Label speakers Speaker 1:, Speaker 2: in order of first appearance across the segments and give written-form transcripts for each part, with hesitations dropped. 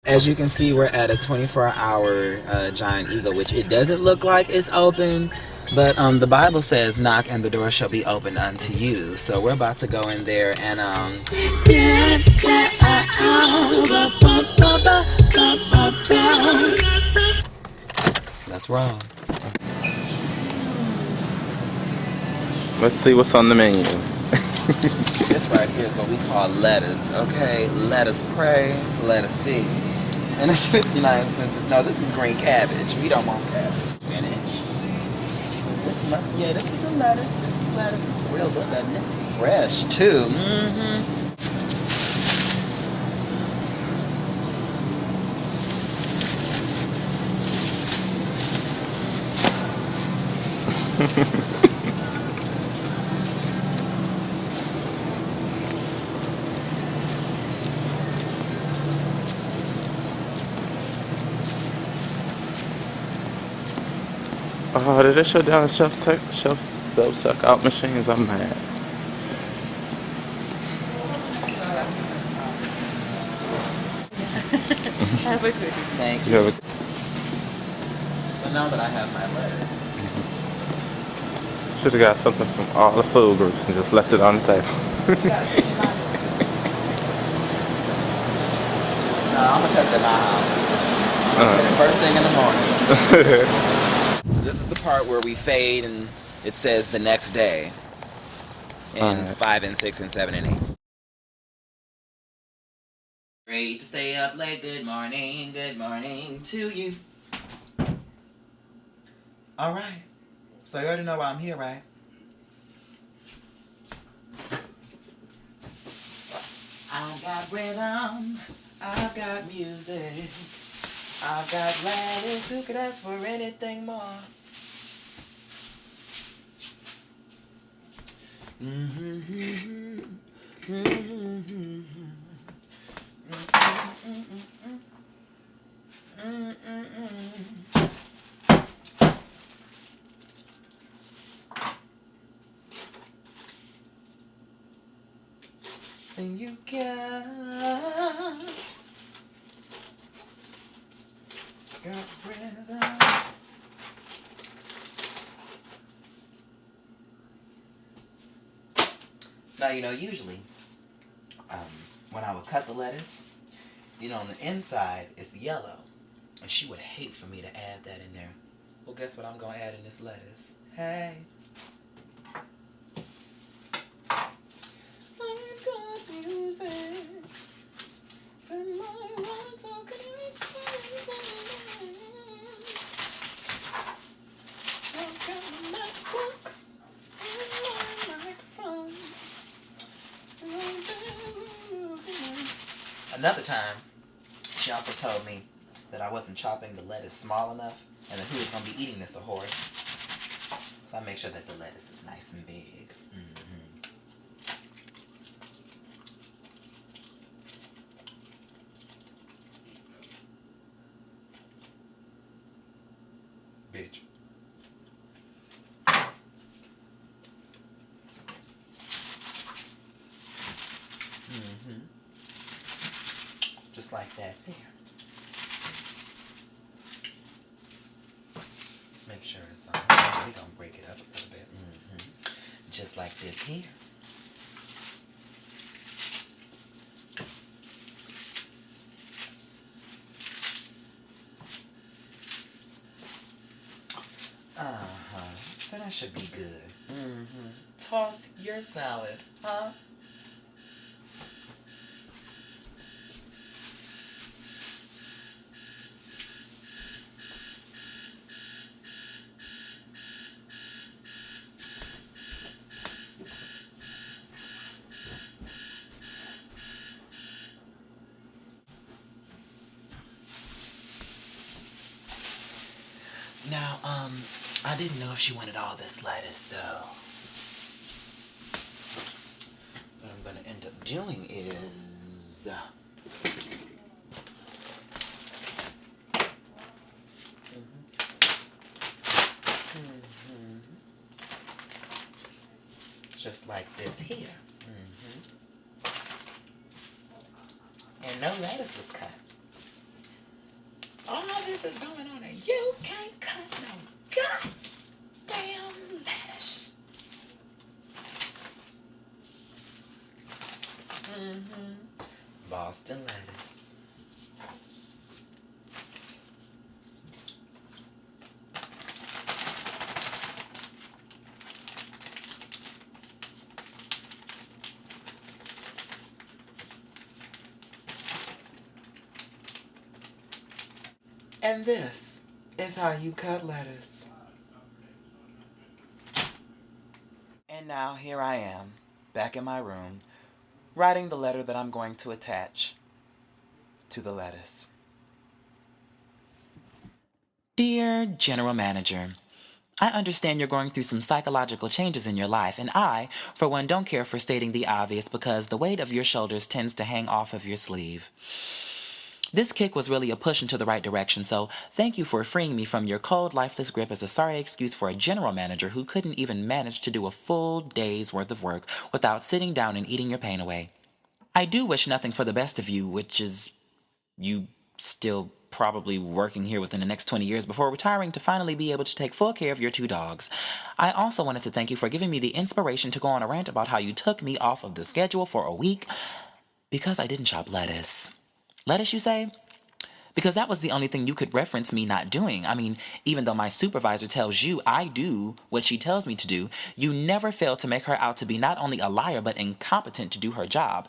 Speaker 1: As you can see, we're at a 24-hour Giant Eagle, which it doesn't look like it's open, but the Bible says, "Knock and the door shall be opened unto you." So we're about to go in there and let's roll.
Speaker 2: Let's see what's on the menu.
Speaker 1: This right here is what we call lettuce. Okay, let us pray, let us see. And it's 59 cents. No, this is green cabbage. We don't want cabbage. Spinach. This is the lettuce. This is lettuce. It's real good. And it's fresh too.
Speaker 2: Oh, did they shut down the self-checkout machines? I'm mad.
Speaker 3: Have a good.
Speaker 1: Thank
Speaker 2: You
Speaker 1: you.
Speaker 2: have
Speaker 1: But now that I have my lettuce.
Speaker 2: should have got something from all the food groups and just left it on the table.
Speaker 1: No, I'm gonna take it to my house. First thing in the morning. This is the part where we fade and it says the next day. And 5 and 6 and 7 and 8. Great to stay up late. Good morning to you. Alright. So you already know why I'm here, right? I've got rhythm, I've got music, I've got lettuce. Who could ask for anything more? And you got rhythm. Now, usually, when I would cut the lettuce, on the inside, it's yellow. And she would hate for me to add that in there. Well, guess what I'm going to add in this lettuce? Hey. I've got music. And my words are I've got my MacBook and my microphone. Another time, she also told me that I wasn't chopping the lettuce small enough and that who was going to be eating this, a horse. So I make sure that the lettuce is nice and big. Bitch. Just like that there. Make sure it's on. We're going to break it up a little bit. Just like this here. So that should be good. Toss your salad, huh? Now, I didn't know if she wanted all this lettuce, so what I'm gonna end up doing is just like this here. And no lettuce was cut. All this is going on and you can't cut no goddamn lettuce. Boston lettuce. And this is how you cut lettuce. And now here I am, back in my room, writing the letter that I'm going to attach to the lettuce. Dear General Manager, I understand you're going through some psychological changes in your life, and I, for one, don't care for stating the obvious because the weight of your shoulders tends to hang off of your sleeve. This kick was really a push into the right direction, so thank you for freeing me from your cold, lifeless grip as a sorry excuse for a general manager who couldn't even manage to do a full day's worth of work without sitting down and eating your pain away. I do wish nothing for the best of you, which is you still probably working here within the next 20 years before retiring to finally be able to take full care of your 2 dogs. I also wanted to thank you for giving me the inspiration to go on a rant about how you took me off of the schedule for a week because I didn't chop lettuce. Lettuce, you say? Because that was the only thing you could reference me not doing. I mean, even though my supervisor tells you I do what she tells me to do, you never fail to make her out to be not only a liar but incompetent to do her job.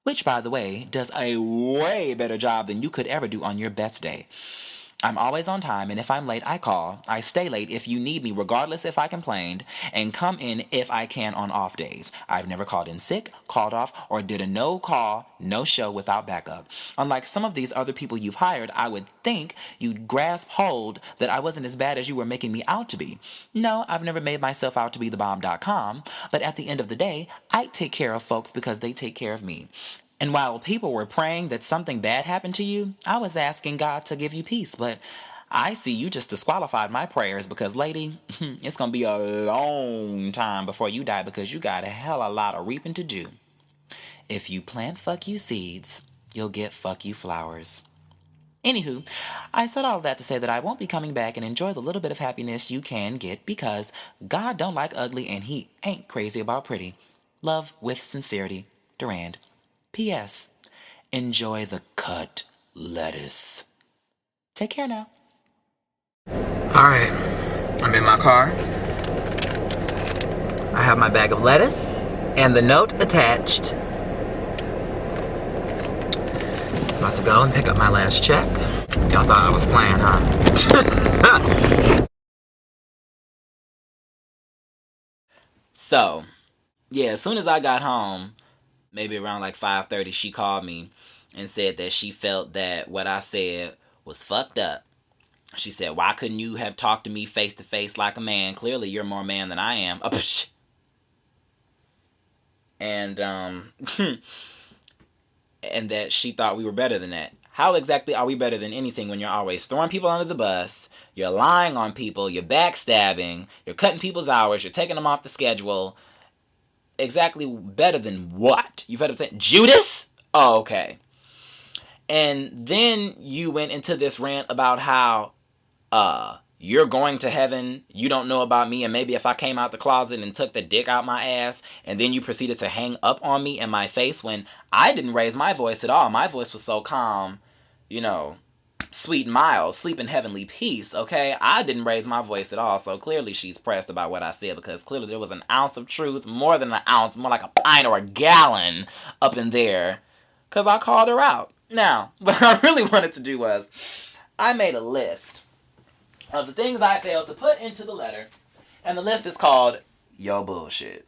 Speaker 1: Which, by the way, does a way better job than you could ever do on your best day. I'm always on time, and if I'm late, I call. I stay late if you need me, regardless if I complained, and come in if I can on off days. I've never called in sick, called off, or did a no-call, no-show without backup. Unlike some of these other people you've hired, I would think you'd grasp hold that I wasn't as bad as you were making me out to be. No, I've never made myself out to be thebomb.com, but at the end of the day, I take care of folks because they take care of me. And while people were praying that something bad happened to you, I was asking God to give you peace. But I see you just disqualified my prayers because, lady, it's going to be a long time before you die because you got a hell of a lot of reaping to do. If you plant fuck you seeds, you'll get fuck you flowers. Anywho, I said all of that to say that I won't be coming back and enjoy the little bit of happiness you can get because God don't like ugly and he ain't crazy about pretty. Love with sincerity, Durand. P.S. Enjoy the cut lettuce. Take care now. Alright, I'm in my car. I have my bag of lettuce and the note attached. About to go and pick up my last check. Y'all thought I was playing, huh? So, yeah, as soon as I got home, maybe around like 5:30, she called me and said that she felt that what I said was fucked up. She said, why couldn't you have talked to me face to face like a man? Clearly, you're more man than I am. And, and that she thought we were better than that. How exactly are we better than anything when you're always throwing people under the bus, you're lying on people, you're backstabbing, you're cutting people's hours, you're taking them off the schedule? Exactly better than what? You've heard of saying Judas? Oh, okay. And then you went into this rant about how you're going to heaven, you don't know about me, and maybe if I came out the closet and took the dick out my ass, and then you proceeded to hang up on me in my face when I didn't raise my voice at all. My voice was so calm, sweet and mild, sleep in heavenly peace, okay? I didn't raise my voice at all, so clearly she's pressed about what I said because clearly there was an ounce of truth, more than an ounce, more like a pint or a gallon up in there because I called her out. Now, what I really wanted to do was I made a list of the things I failed to put into the letter, and the list is called Yo Bullshit.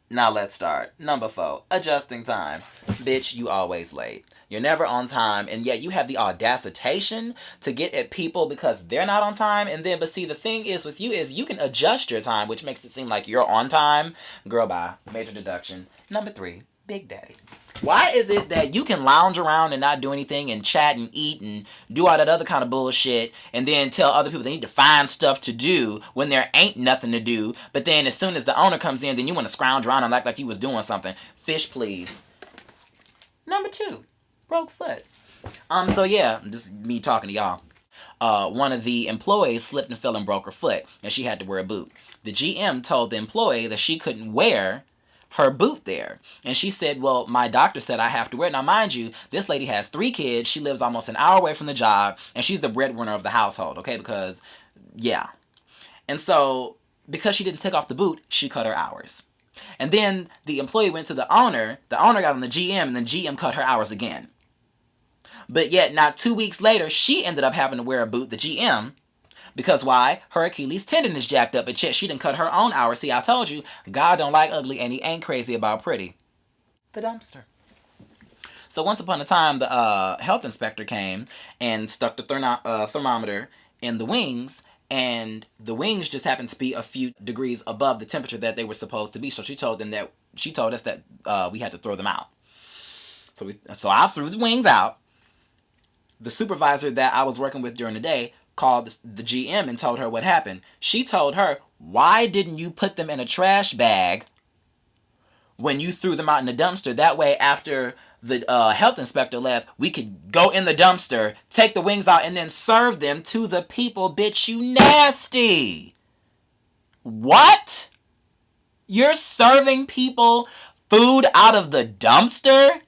Speaker 1: Now let's start. Number 4, adjusting time. Bitch, you always late. You're never on time, and yet you have the audacitation to get at people because they're not on time, and then, but see, the thing is with you is you can adjust your time, which makes it seem like you're on time. Girl, bye. Major deduction. Number 3, Big Daddy. Why is it that you can lounge around and not do anything and chat and eat and do all that other kind of bullshit and then tell other people they need to find stuff to do when there ain't nothing to do, but then as soon as the owner comes in, then you want to scrounge around and act like you was doing something? Fish, please. Number 2, broke foot. So yeah, just me talking to y'all. One of the employees slipped and fell and broke her foot, and she had to wear a boot. The GM told the employee that she couldn't wear her boot there. And she said, well, my doctor said I have to wear it. Now, mind you, this lady has 3 kids. She lives almost an hour away from the job, and she's the breadwinner of the household, okay? Because, yeah. And so, because she didn't take off the boot, she cut her hours. And then the employee went to the owner got on the GM, and the GM cut her hours again. But yet, not 2 weeks later, she ended up having to wear a boot, the GM, because why? Her Achilles tendon is jacked up, and she didn't cut her own hours. See, I told you, God don't like ugly, and he ain't crazy about pretty. The dumpster. So once upon a time, the health inspector came and stuck the thermometer in the wings, and the wings just happened to be a few degrees above the temperature that they were supposed to be. So she told us that we had to throw them out. So I threw the wings out. The supervisor that I was working with during the day called the GM and told her what happened. She told her, why didn't you put them in a trash bag when you threw them out in the dumpster? That way, after the health inspector left, we could go in the dumpster, take the wings out, and then serve them to the people. Bitch, you nasty. What? You're serving people food out of the dumpster?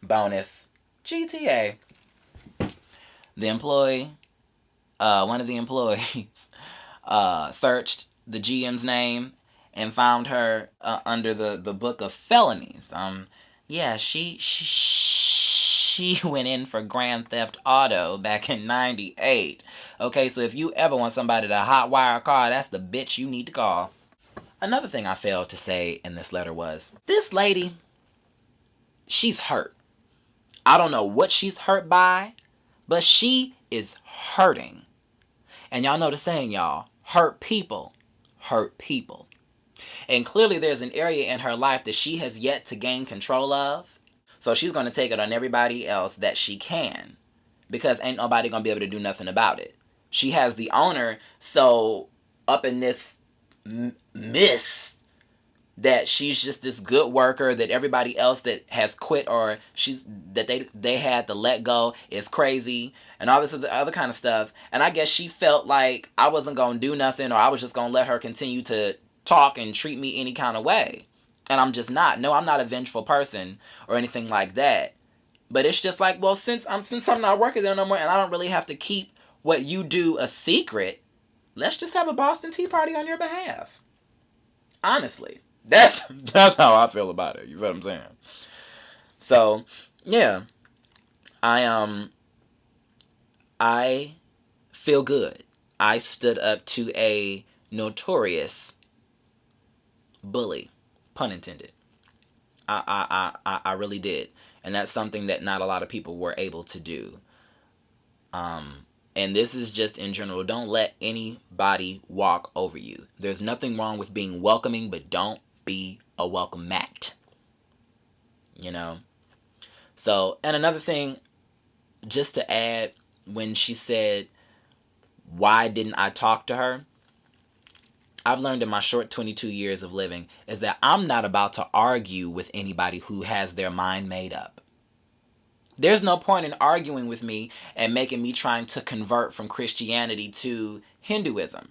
Speaker 1: Bonus. GTA. The employee, one of the employees, searched the GM's name and found her under the book of felonies. Yeah, she went in for Grand Theft Auto back in '98. Okay, so if you ever want somebody to hotwire a car, that's the bitch you need to call. Another thing I failed to say in this letter was, this lady, she's hurt. I don't know what she's hurt by, but she is hurting. And y'all know the saying, y'all. Hurt people hurt people. And clearly there's an area in her life that she has yet to gain control of. So she's going to take it on everybody else that she can. Because ain't nobody going to be able to do nothing about it. She has the owner so up in this mist that she's just this good worker, that everybody else that has quit or they had to let go is crazy, and all this other kind of stuff. And I guess she felt like I wasn't going to do nothing, or I was just going to let her continue to talk and treat me any kind of way. And I'm just not. No, I'm not a vengeful person or anything like that. But it's just like, well, since I'm not working there no more, and I don't really have to keep what you do a secret, let's just have a Boston Tea Party on your behalf. Honestly. That's how I feel about it. You feel what I'm saying? So, yeah. I feel good. I stood up to a notorious bully. Pun intended. I really did. And that's something that not a lot of people were able to do. And this is just in general. Don't let anybody walk over you. There's nothing wrong with being welcoming, but don't be a welcome mat. You know? So, and another thing, just to add, when she said, why didn't I talk to her? I've learned in my short 22 years of living is that I'm not about to argue with anybody who has their mind made up. There's no point in arguing with me and making me trying to convert from Christianity to Hinduism.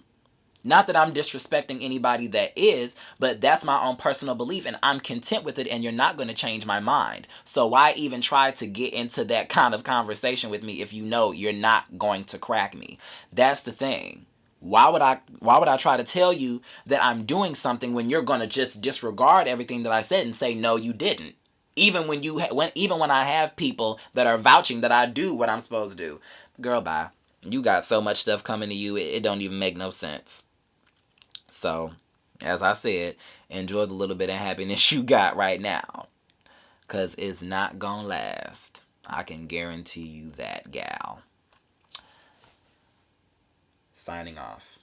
Speaker 1: Not that I'm disrespecting anybody that is, but that's my own personal belief and I'm content with it, and you're not going to change my mind. So why even try to get into that kind of conversation with me if you know you're not going to crack me? That's the thing. Why would I try to tell you that I'm doing something when you're going to just disregard everything that I said and say no you didn't? Even when I have people that are vouching that I do what I'm supposed to do. Girl, bye. You got so much stuff coming to you, it don't even make no sense. So, as I said, enjoy the little bit of happiness you got right now. Because it's not going to last. I can guarantee you that, gal. Signing off.